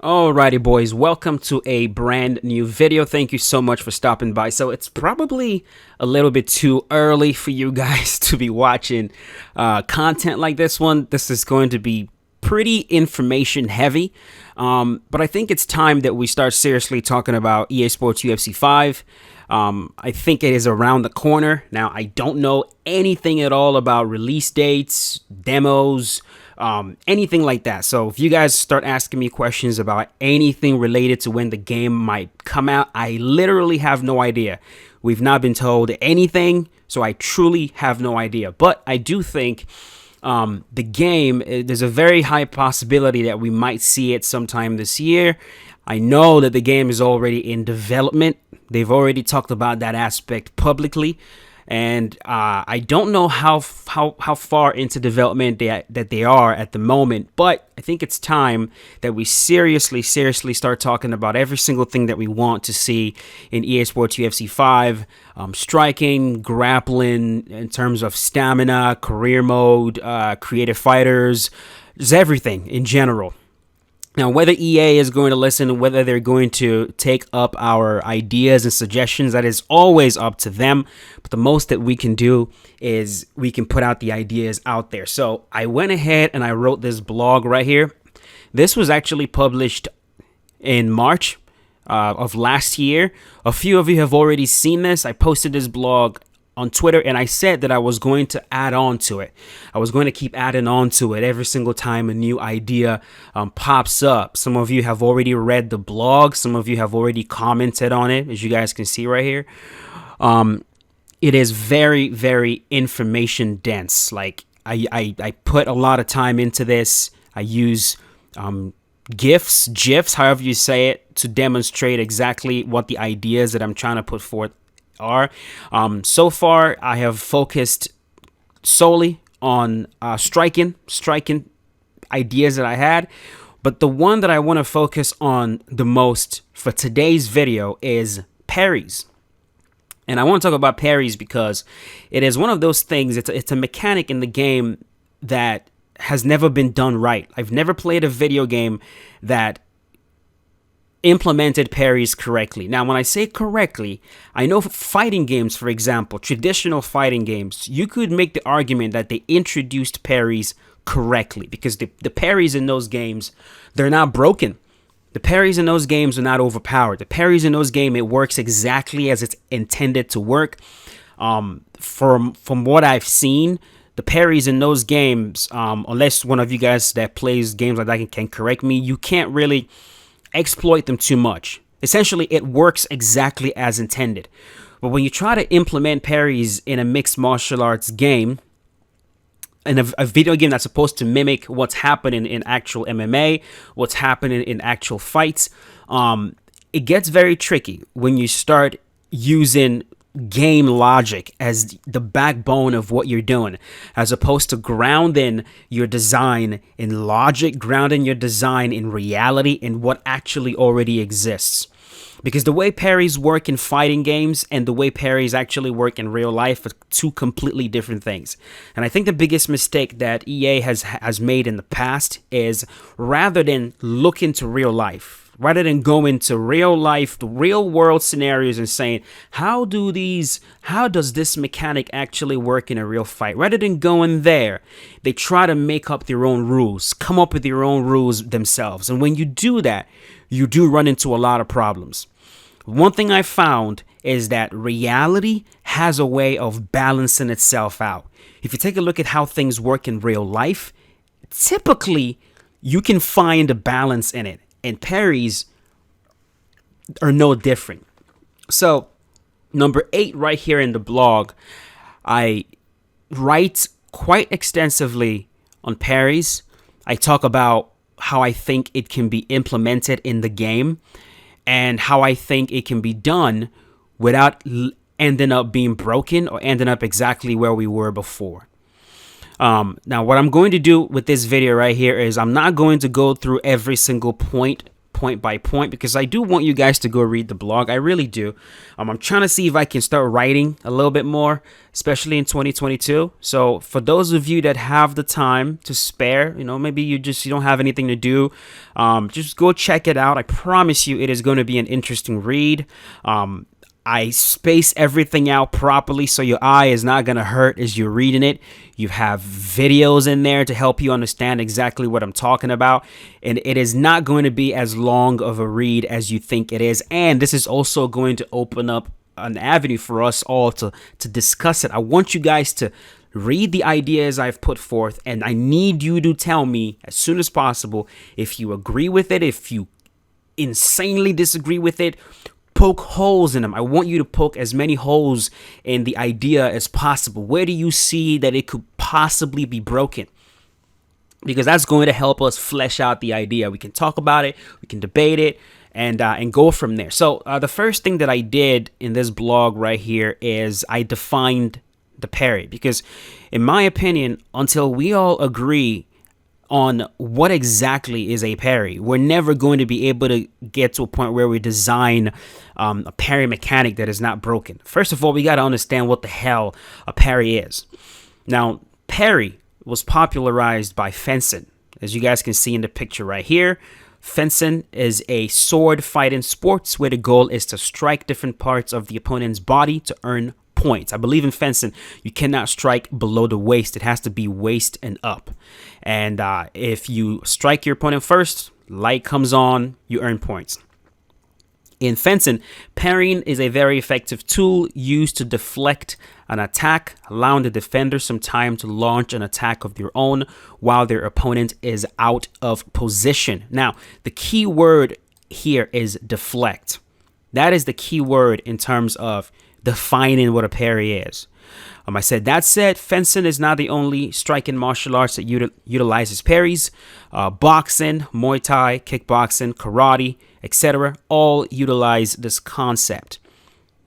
Alrighty, boys, welcome to a brand new video. Thank you so much for stopping by. So it's probably a little bit too early for you guys to be watching content like this one. This is going to be pretty information heavy, but I think it's time that we start seriously talking about EA Sports UFC 5. I think it is around the corner. Now, I don't know anything at all about release dates, demos, anything like that. So if you guys start asking me questions about anything related to when the game might come out, I literally have no idea. We've not been told anything, so I truly have no idea. But I do think the game, there's a very high possibility that we might see it sometime this year. I know that the game is already in development. They've already talked about that aspect publicly. And I don't know how far into development that they are at the moment, but I think it's time that we seriously start talking about every single thing that we want to see in EA Sports UFC 5, striking, grappling, in terms of stamina, career mode, creative fighters, just everything in general. Now, whether EA is going to listen, whether they're going to take up our ideas and suggestions, that is always up to them. But the most that we can do is we can put out the ideas out there. So I went ahead and I wrote this blog right here. This was actually published in March of last year. A few of you have already seen this. I posted this blog on Twitter, and I said that I was going to add on to it. I was going to keep adding on to it every single time a new idea pops up. Some of you have already read the blog. Some of you have already commented on it, as you guys can see right here. It is very information dense. Like I put a lot of time into this. I use GIFs, however you say it, to demonstrate exactly what the ideas that I'm trying to put forth are. So far, I have focused solely on striking ideas that I had, but the one that I want to focus on the most for today's video is parries. And I want to talk about parries because it is one of those things, it's a mechanic in the game that has never been done right. I've never played a video game that implemented parries correctly. Now, when I say correctly, I know fighting games, for example, traditional fighting games, you could make the argument that they introduced parries correctly because the parries in those games, they're not broken. The parries in those games are not overpowered. The parries in those games, it works exactly as it's intended to work. From what I've seen, the parries in those games, unless one of you guys that plays games like that can correct me, you can't really exploit them too much. Essentially, it works exactly as intended. But when you try to implement parries in a mixed martial arts game, in a video game that's supposed to mimic what's happening in actual MMA, what's happening in actual fights, it gets very tricky when you start using game logic as the backbone of what you're doing, as opposed to grounding your design in logic, grounding your design in reality, in what actually already exists. Because the way parries work in fighting games and the way parries actually work in real life are two completely different things. And I think the biggest mistake that EA has made in the past is, rather than look into real life, rather than go into real life, the real world scenarios and saying, how does this mechanic actually work in a real fight? Rather than going there, they try to make up their own rules, come up with their own rules themselves. And when you do that, you do run into a lot of problems. One thing I found is that reality has a way of balancing itself out. If you take a look at how things work in real life, typically you can find a balance in it. And parries are no different. So, number 8 right here in the blog, I write quite extensively on parries. I talk about how I think it can be implemented in the game and how I think it can be done without ending up being broken or ending up exactly where we were before. Now, what I'm going to do with this video right here is I'm not going to go through every single point point by point, because I do want you guys to go read the blog. I really do. I'm trying to see if I can start writing a little bit more, especially in 2022. So for those of you that have the time to spare, maybe you don't have anything to do, just go check it out. I promise you it is going to be an interesting read. I space everything out properly so your eye is not going to hurt as you're reading it. You have videos in there to help you understand exactly what I'm talking about. And it is not going to be as long of a read as you think it is. And this is also going to open up an avenue for us all to discuss it. I want you guys to read the ideas I've put forth, and I need you to tell me as soon as possible if you agree with it, if you insanely disagree with it. Poke holes in them. I want you to poke as many holes in the idea as possible. Where do you see that it could possibly be broken? Because that's going to help us flesh out the idea. We can talk about it, we can debate it, and go from there. So the first thing that I did in this blog right here is I defined the parry, because in my opinion, until we all agree on what exactly is a parry, we're never going to be able to get to a point where we design a parry mechanic that is not broken. First of all, we got to understand what the hell a parry is. Now, parry was popularized by fencing. As you guys can see in the picture right here, fencing is a sword fighting sports where the goal is to strike different parts of the opponent's body to earn points. I believe in fencing, you cannot strike below the waist. It has to be waist and up. And if you strike your opponent first, light comes on, you earn points. In fencing, parrying is a very effective tool used to deflect an attack, allowing the defender some time to launch an attack of their own while their opponent is out of position. Now, the key word here is deflect. That is the key word in terms of defining what a parry is. I said, that said, fencing is not the only striking martial arts that utilizes parries. Boxing, Muay Thai, kickboxing, karate, etc. all utilize this concept.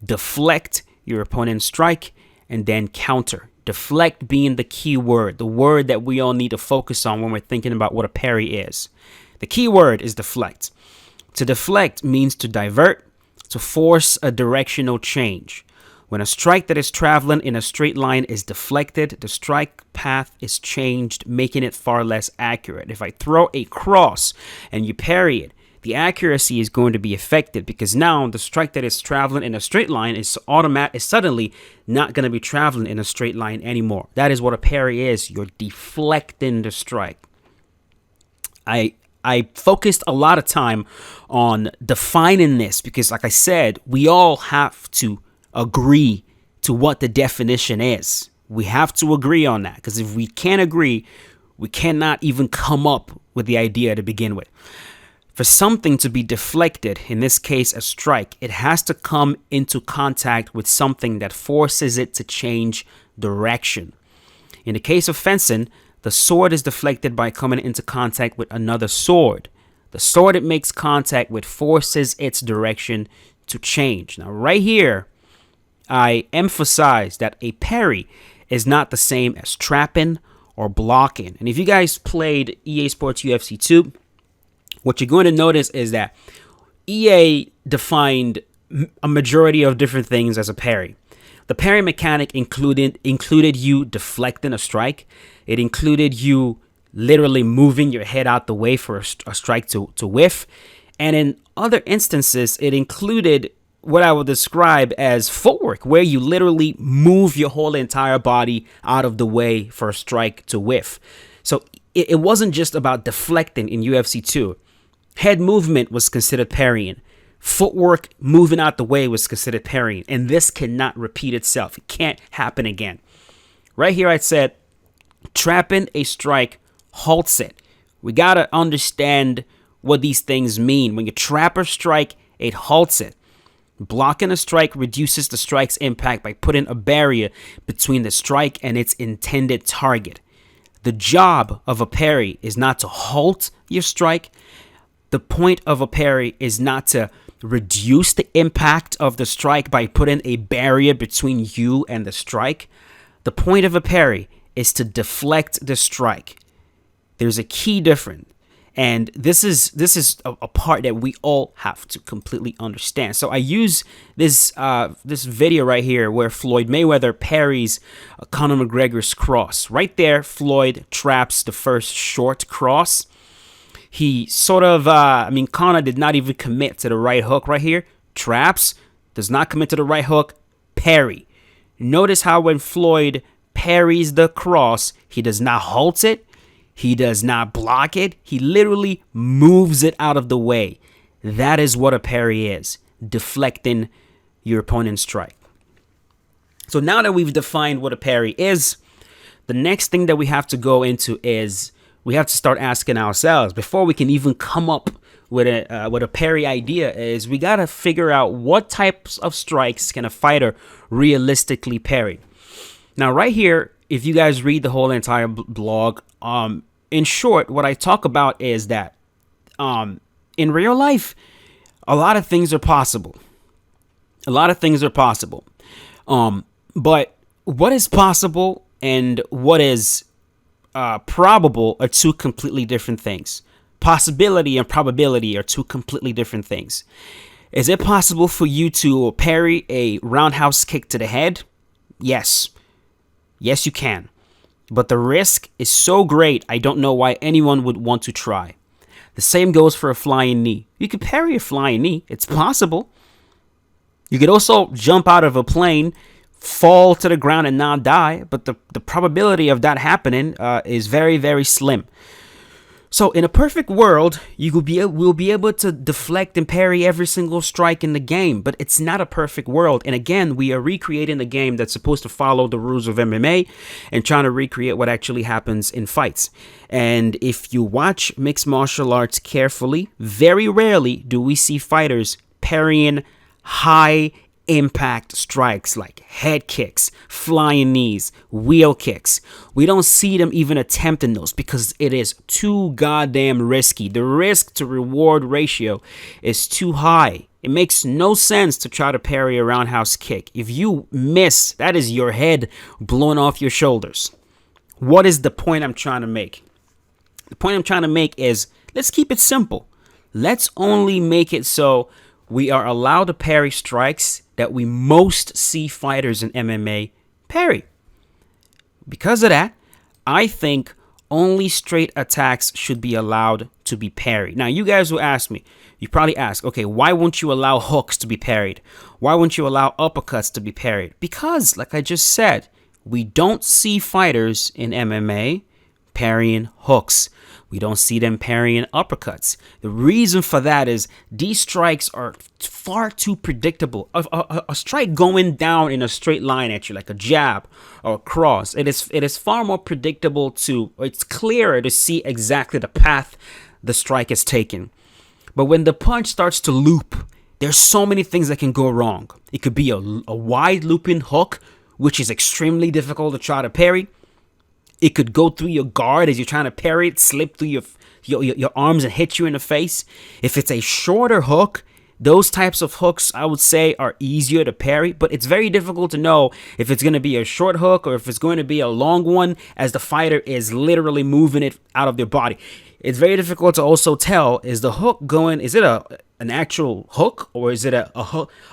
Deflect your opponent's strike and then counter. Deflect being the key word, the word that we all need to focus on when we're thinking about what a parry is. The key word is deflect. To deflect means to divert, to force a directional change. When a strike that is traveling in a straight line is deflected, the strike path is changed, making it far less accurate. If I throw a cross and you parry it, the accuracy is going to be affected, because now the strike that is traveling in a straight line is suddenly not going to be traveling in a straight line anymore. That is what a parry is. You're deflecting the strike. I focused a lot of time on defining this because, like I said, we all have to agree to what the definition is. We have to agree on that, because if we can't agree, we cannot even come up with the idea to begin with. For something to be deflected, in this case a strike, it has to come into contact with something that forces it to change direction. In the case of fencing, the sword is deflected by coming into contact with another sword. The sword it makes contact with forces its direction to change. Now, right here, I emphasize that a parry is not the same as trapping or blocking. And if you guys played EA Sports UFC 2, what you're going to notice is that EA defined a majority of different things as a parry. The parry mechanic included you deflecting a strike. It included you literally moving your head out the way for a strike to whiff. And in other instances, it included what I would describe as footwork, where you literally move your whole entire body out of the way for a strike to whiff. So it wasn't just about deflecting in UFC 2. Head movement was considered parrying. Footwork, moving out the way, was considered parrying. And this cannot repeat itself. It can't happen again. Right here I said, trapping a strike halts it. We got to understand what these things mean. When you trap a strike, it halts it. Blocking a strike reduces the strike's impact by putting a barrier between the strike and its intended target. The job of a parry is not to halt your strike. The point of a parry is not to reduce the impact of the strike by putting a barrier between you and the strike. The point of a parry is to deflect the strike. There's a key difference. And this is a part that we all have to completely understand. So I use this video right here where Floyd Mayweather parries Conor McGregor's cross. Right there, Floyd traps the first short cross. He sort of, Conor did not even commit to the right hook right here. Traps, does not commit to the right hook, parry. Notice how when Floyd parries the cross, he does not halt it. He does not block it. He literally moves it out of the way. That is what a parry is, deflecting your opponent's strike. So now that we've defined what a parry is, the next thing that we have to go into is we have to start asking ourselves, before we can even come up with a parry idea, is we got to figure out what types of strikes can a fighter realistically parry. Now, right here, if you guys read the whole entire blog, in short, what I talk about is that in real life, a lot of things are possible. A lot of things are possible. But what is possible and what is probable are two completely different things. Possibility and probability are two completely different things. Is it possible for you to parry a roundhouse kick to the head? Yes. Yes, you can. But the risk is so great, I don't know why anyone would want to try. The same goes for a flying knee. You could parry a flying knee. It's possible. You could also jump out of a plane, fall to the ground and not die, but the probability of that happening is very, very slim. So in a perfect world, we'll be able to deflect and parry every single strike in the game, but it's not a perfect world. And again, we are recreating a game that's supposed to follow the rules of MMA and trying to recreate what actually happens in fights. And if you watch mixed martial arts carefully, very rarely do we see fighters parrying high impact strikes like head kicks, flying knees, wheel kicks. We don't see them even attempting those because it is too goddamn risky. The risk to reward ratio is too high. It makes no sense to try to parry a roundhouse kick. If you miss, that is your head blown off your shoulders. What is the point I'm trying to make? The point I'm trying to make is, let's keep it simple. Let's only make it so we are allowed to parry strikes that we most see fighters in MMA parry. Because of that, I think only straight attacks should be allowed to be parried. Now, you guys will ask me, you probably ask, okay, why won't you allow hooks to be parried? Why won't you allow uppercuts to be parried? Because, like I just said, we don't see fighters in MMA parrying hooks. We don't see them parrying uppercuts. The reason for that is these strikes are far too predictable. A strike going down in a straight line at you, like a jab or a cross, it is far more predictable it's clearer to see exactly the path the strike is taking. But when the punch starts to loop, there's so many things that can go wrong. It could be a wide looping hook, which is extremely difficult to try to parry. It could go through your guard as you're trying to parry it, slip through your arms and hit you in the face. If it's a shorter hook, those types of hooks, I would say, are easier to parry. But it's very difficult to know if it's going to be a short hook or if it's going to be a long one as the fighter is literally moving it out of their body. It's very difficult to also tell, is the hook going, is it an actual hook or is it a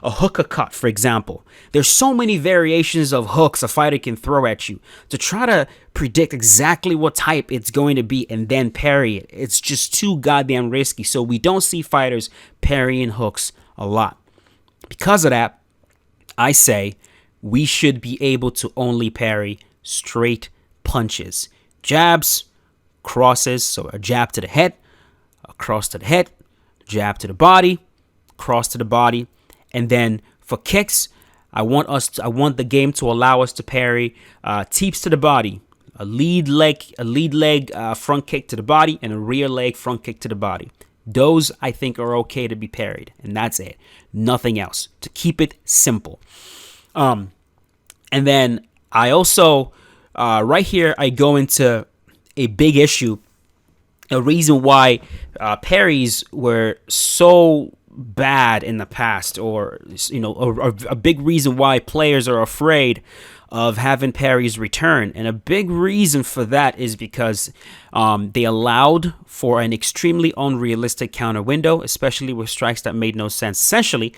hooker cut, for example? There's so many variations of hooks a fighter can throw at you. To try to predict exactly what type it's going to be and then parry it, it's just too goddamn risky. So we don't see fighters parrying hooks a lot. Because of that, I say we should be able to only parry straight punches. Jabs, crosses, so a jab to the head, a cross to the head, jab to the body, cross to the body, and then for kicks, I want the game to allow us to parry teeps to the body, a lead leg front kick to the body, and a rear leg front kick to the body. Those I think are okay to be parried, and that's it. Nothing else. To keep it simple. And then I also right here I go into a big issue, a reason why parries were so bad in the past, or a big reason why players are afraid of having parries return. And a big reason for that is because they allowed for an extremely unrealistic counter window, especially with strikes that made no sense. Essentially,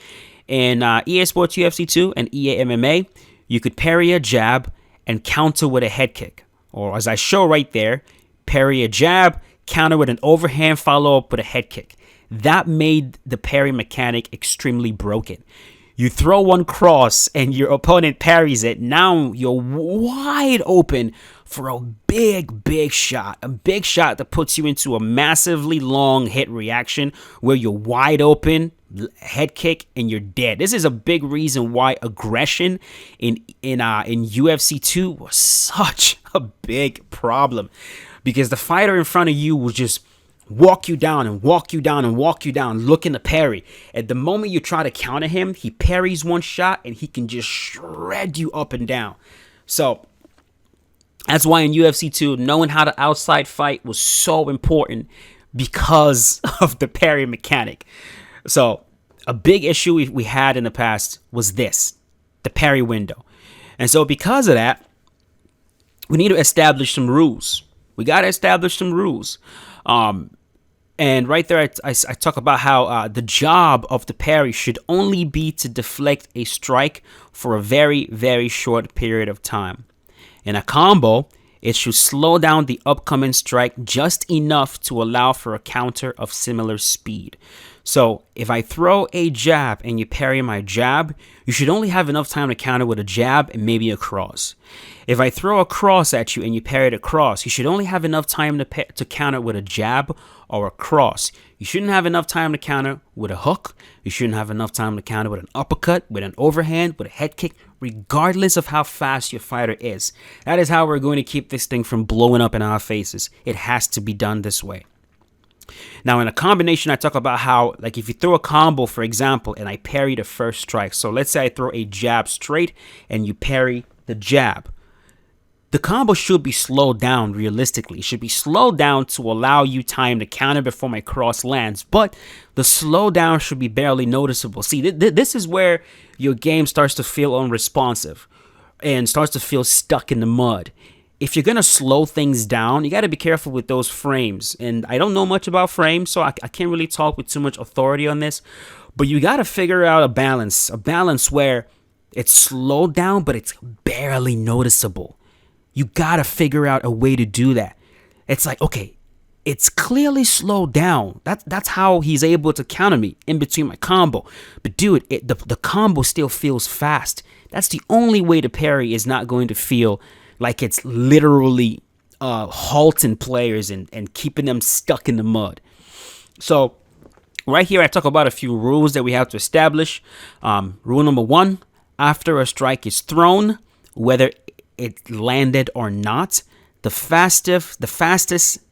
in EA Sports UFC 2 and EA MMA, you could parry a jab and counter with a head kick. Or as I show right there, parry a jab, counter with an overhand follow-up with a head kick. That made the parry mechanic extremely broken. You throw one cross and your opponent parries it. Now you're wide open for a big shot. A big shot that puts you into a massively long hit reaction where you're wide open, head kick, and you're dead. This is a big reason why aggression in UFC 2 was such a big problem. Because the fighter in front of you will just walk you down and walk you down and walk you down, looking to parry. At the moment you try to counter him, he parries one shot and he can just shred you up and down. So that's why in UFC 2, knowing how to outside fight was so important because of the parry mechanic. So a big issue we had in the past was this, the parry window. And so because of that, we need to establish some rules. We got to establish some rules. And right there, I talk about how the job of the parry should only be to deflect a strike for a very short period of time. In a combo, it should slow down the upcoming strike just enough to allow for a counter of similar speed. So if I throw a jab and you parry my jab, you should only have enough time to counter with a jab and maybe a cross. If I throw a cross at you and you parry the cross, you should only have enough time to counter with a jab or a cross. You shouldn't have enough time to counter with a hook. You shouldn't have enough time to counter with an uppercut, with an overhand, with a head kick, regardless of how fast your fighter is. That is how we're going to keep this thing from blowing up in our faces. It has to be done this way. Now, in a combination, I talk about how, like, if you throw a combo, for example, and I parry the first strike. So let's say I throw a jab straight and you parry the jab. The combo should be slowed down realistically. It should be slowed down to allow you time to counter before my cross lands. But the slowdown should be barely noticeable. See, this is where your game starts to feel unresponsive and starts to feel stuck in the mud. If you're going to slow things down, you got to be careful with those frames. And I don't know much about frames, so I can't really talk with too much authority on this. But you got to figure out a balance where it's slowed down, but it's barely noticeable. You got to figure out a way to do that. It's like, okay, it's clearly slowed down. That's how he's able to counter me in between my combo. But dude, the combo still feels fast. That's the only way to parry is not going to feel like it's literally halting players and keeping them stuck in the mud. So right here, I talk about a few rules that we have to establish. Rule number 1, after a strike is thrown, whether it landed or not, the fastest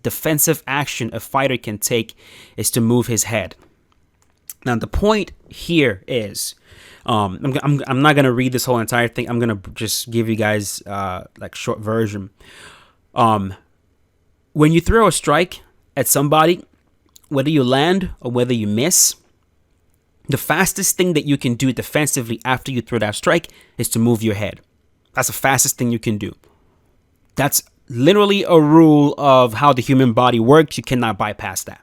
defensive action a fighter can take is to move his head. Now, the point here is, I'm not gonna read this whole entire thing. I'm gonna just give you guys like short version. When you throw a strike at somebody, whether you land or whether you miss, the fastest thing that you can do defensively after you throw that strike is to move your head. That's the fastest thing you can do. That's literally a rule of how the human body works. You cannot bypass that.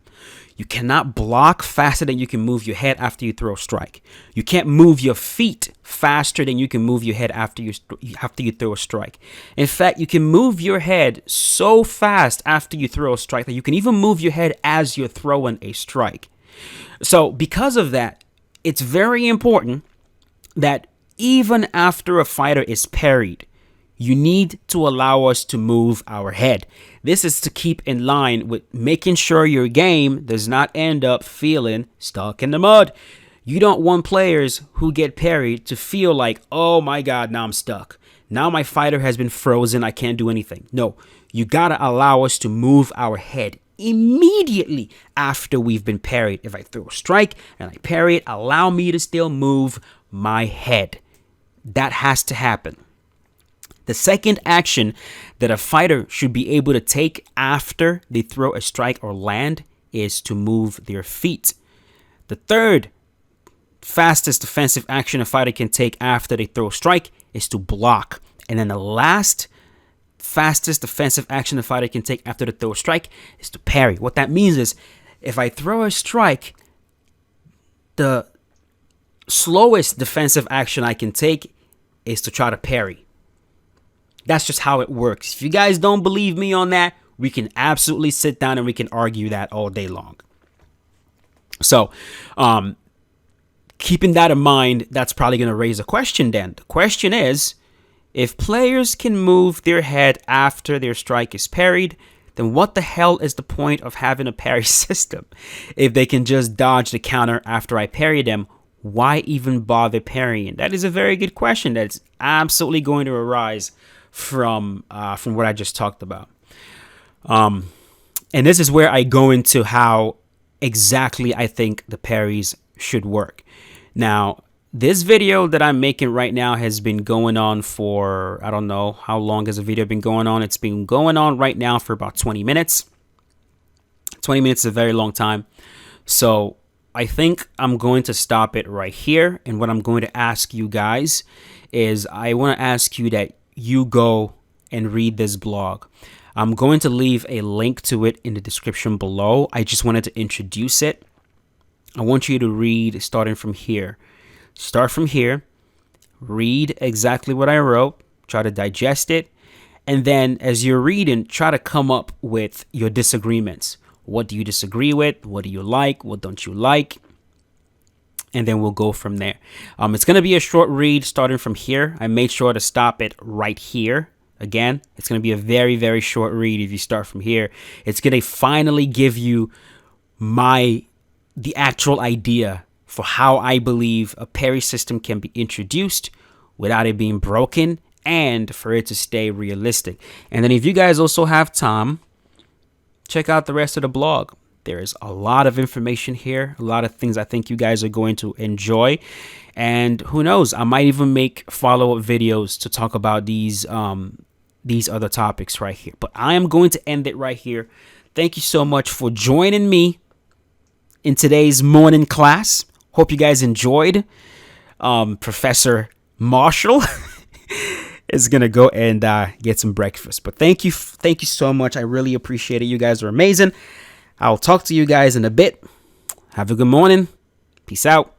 You cannot block faster than you can move your head after you throw a strike. You can't move your feet faster than you can move your head after you throw a strike. In fact, you can move your head so fast after you throw a strike that you can even move your head as you're throwing a strike. So because of that, it's very important that even after a fighter is parried, you need to allow us to move our head. This is to keep in line with making sure your game does not end up feeling stuck in the mud. You don't want players who get parried to feel like, oh my God, now I'm stuck. Now my fighter has been frozen. I can't do anything. No, you got to allow us to move our head immediately after we've been parried. If I throw a strike and I parry it, allow me to still move my head. That has to happen. The second action that a fighter should be able to take after they throw a strike or land is to move their feet. The third fastest defensive action a fighter can take after they throw a strike is to block. And then the last fastest defensive action the fighter can take after the throw strike is to parry. What that means is if I throw a strike, the slowest defensive action I can take is to try to parry. That's just how it works. If you guys don't believe me on that, we can absolutely sit down and we can argue that all day long. So, keeping that in mind, that's probably going to raise a question then. The question is, if players can move their head after their strike is parried, then what the hell is the point of having a parry system? If they can just dodge the counter after I parry them, why even bother parrying? That is a very good question that's absolutely going to arise from what I just talked about. And this is where I go into how exactly I think the parries should work. Now, this video that I'm making right now has been going on for, I don't know how long has the video been going on. It's been going on right now for about 20 minutes. 20 minutes is a very long time. So I think I'm going to stop it right here. And what I'm going to ask you guys is I want to ask you that you go and read this blog. I'm going to leave a link to it in the description below. I just wanted to introduce it. I want you to read starting from here. Start from here. Read exactly what I wrote. Try to digest it. And then as you're reading, try to come up with your disagreements. What do you disagree with? What do you like? What don't you like? And then we'll go from there. It's going to be a short read starting from here. I made sure to stop it right here. Again, it's going to be a very, very short read if you start from here. It's going to finally give you the actual idea for how I believe a parry system can be introduced without it being broken and for it to stay realistic. And then if you guys also have time, check out the rest of the blog. There's a lot of information here, a lot of things I think you guys are going to enjoy. And who knows, I might even make follow-up videos to talk about these other topics right here. But I am going to end it right here. Thank you so much for joining me in today's morning class. Hope you guys enjoyed. Professor Marshall is going to go and get some breakfast. But thank you so much. I really appreciate it. You guys are amazing. I'll talk to you guys in a bit. Have a good morning. Peace out.